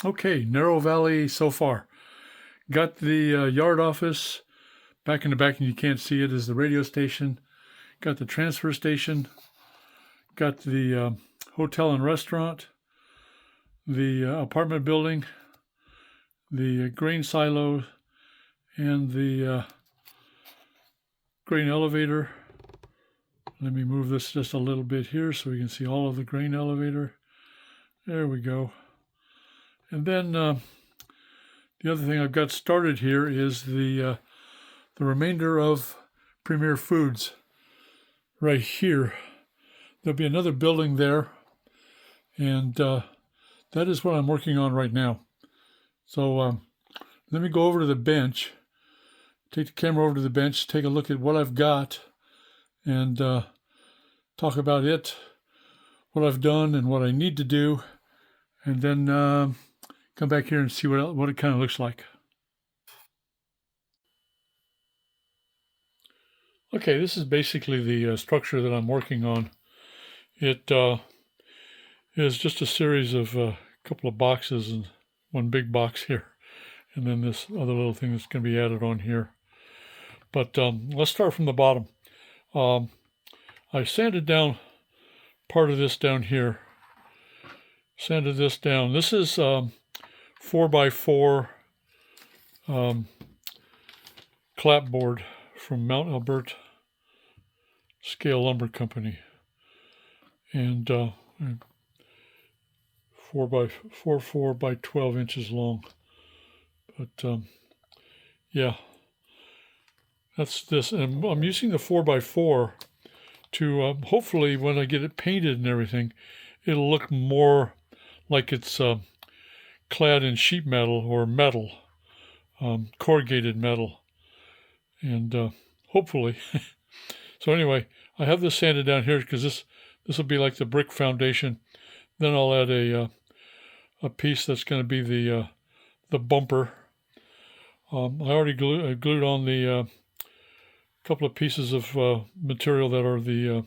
Okay, narrow valley so far. Got the yard office. Back in the back, and you can't see it, is the radio station. Got the transfer station. Got the hotel and restaurant. The apartment building. The grain silo. And the grain elevator. Let me move this just a little bit here so we can see all of the grain elevator. There we go. And then the other thing I've got started here is the remainder of Premier Foods right here. There'll be another building there, and that is what I'm working on right now. So let me go over to the bench, take the camera over to the bench, take a look at what I've got, and talk about it, what I've done and what I need to do, and then come back here and see what it kind of looks like. Okay, this is basically the structure that I'm working on. It is just a series of a couple of boxes and one big box here, and then this other little thing that's going to be added on here. But let's start from the bottom. I sanded down part of this down here. Sanded this down. This is 4x4 clapboard from Mount Albert Scale Lumber Company, and 4 by 12 inches long. But yeah, that's this, and I'm using the 4x4 to hopefully when I get it painted and everything, it'll look more like it's clad in sheet metal or metal, corrugated metal, and hopefully. So anyway, I have this sanded down here because this will be like the brick foundation. Then I'll add a piece that's going to be the bumper. I already glued on the couple of pieces of material that are the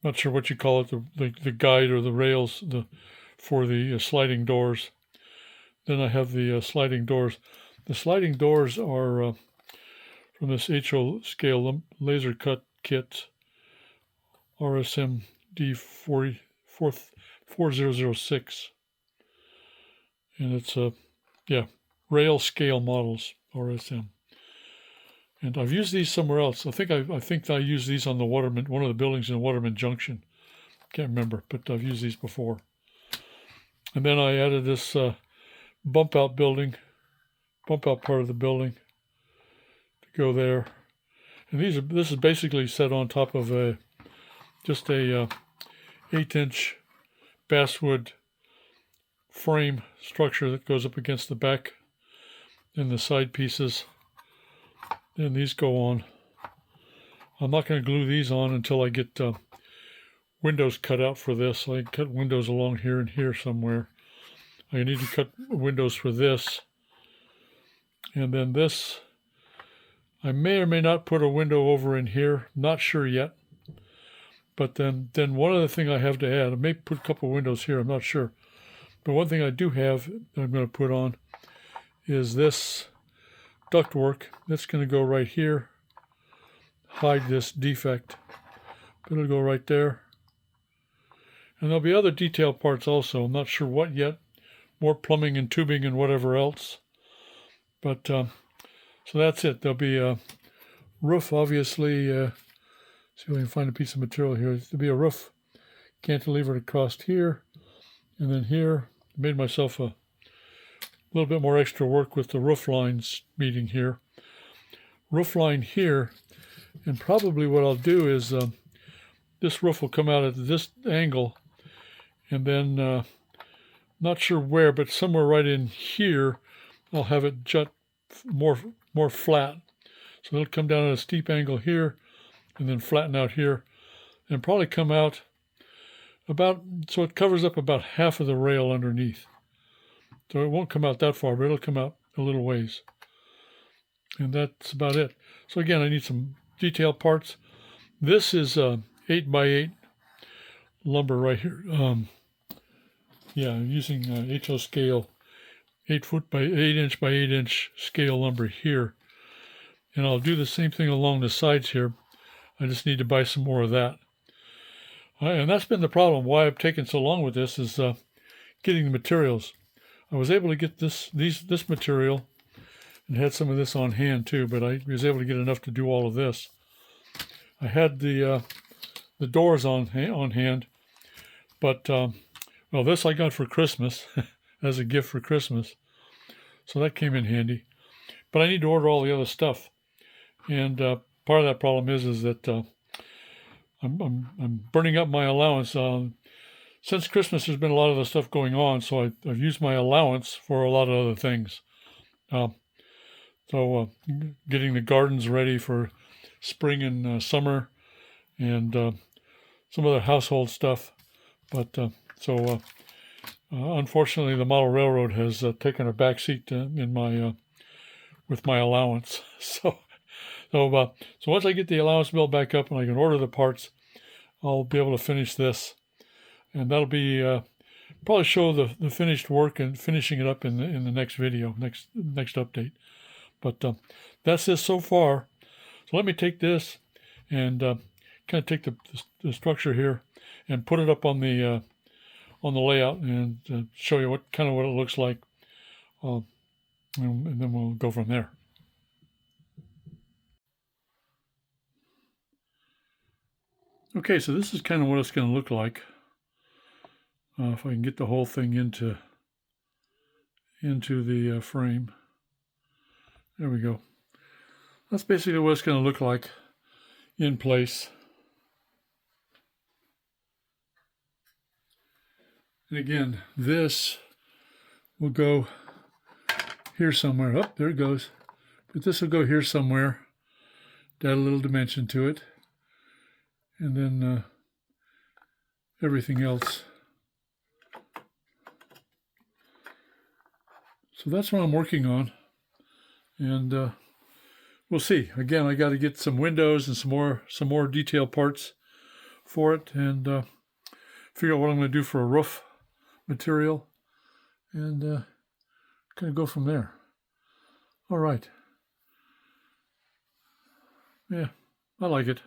not sure what you call it, the guide or the rails for the sliding doors. Then I have the sliding doors. The sliding doors are from this HO scale laser cut kit, RSM D4006. And it's rail scale models, RSM. And I've used these somewhere else. I think I used these on one of the buildings in Waterman Junction. Can't remember, but I've used these before. And then I added this bump out part of the building to go there. And this is basically set on top of just a 8-inch basswood frame structure that goes up against the back and the side pieces. Then these go on. I'm not going to glue these on until I get windows cut out for this. I cut windows along here and here somewhere. I need to cut windows for this. And then this, I may or may not put a window over in here. Not sure yet. But then one other thing I have to add, I may put a couple windows here, I'm not sure. But one thing I do have that I'm going to put on is this ductwork. That's going to go right here, hide this defect. But it'll go right there. And there'll be other detail parts also. I'm not sure what yet. More plumbing and tubing and whatever else. But so that's it. There'll be a roof, obviously. See if I can find a piece of material here. There'll be a roof cantilevered across here and then here. Made myself a little bit more extra work with the roof lines meeting here. Roof line here, and probably what I'll do is this roof will come out at this angle, and then not sure where, but somewhere right in here, I'll have it jut more flat. So it'll come down at a steep angle here, and then flatten out here, and probably come out so it covers up about half of the rail underneath. So it won't come out that far, but it'll come out a little ways. And that's about it. So again, I need some detail parts. This is 8x8 lumber right here. I'm using HO scale, 8 by 8 inch by 8 inch scale lumber here. And I'll do the same thing along the sides here. I just need to buy some more of that. And that's been the problem. Why I've taken so long with this is getting the materials. I was able to get this material and had some of this on hand too, but I was able to get enough to do all of this. I had the doors on hand, but well, this I got for Christmas as a gift for Christmas, so that came in handy. But I need to order all the other stuff, and part of that problem is that I'm burning up my allowance. Since Christmas, there's been a lot of the stuff going on, so I've used my allowance for a lot of other things. So getting the gardens ready for spring and summer, and some other household stuff. But unfortunately, the model railroad has taken a back seat in my with my allowance. So once I get the allowance bill back up and I can order the parts, I'll be able to finish this, and that'll be probably show the finished work and finishing it up in the next video, next update. But that's this so far. So let me take this and kind of take the structure here and put it up on the layout and show you what it looks like, and then we'll go from there. Okay, so this is kind of what it's going to look like if I can get the whole thing into the frame. There we go. That's basically what it's going to look like in place. And again, this will go here somewhere. Oh, there it goes. But this will go here somewhere. Add a little dimension to it. And then everything else. So that's what I'm working on. And we'll see. Again, I got to get some windows and some more detail parts for it, and figure out what I'm going to do for a roof material, and kind of go from there. All right. Yeah, I like it.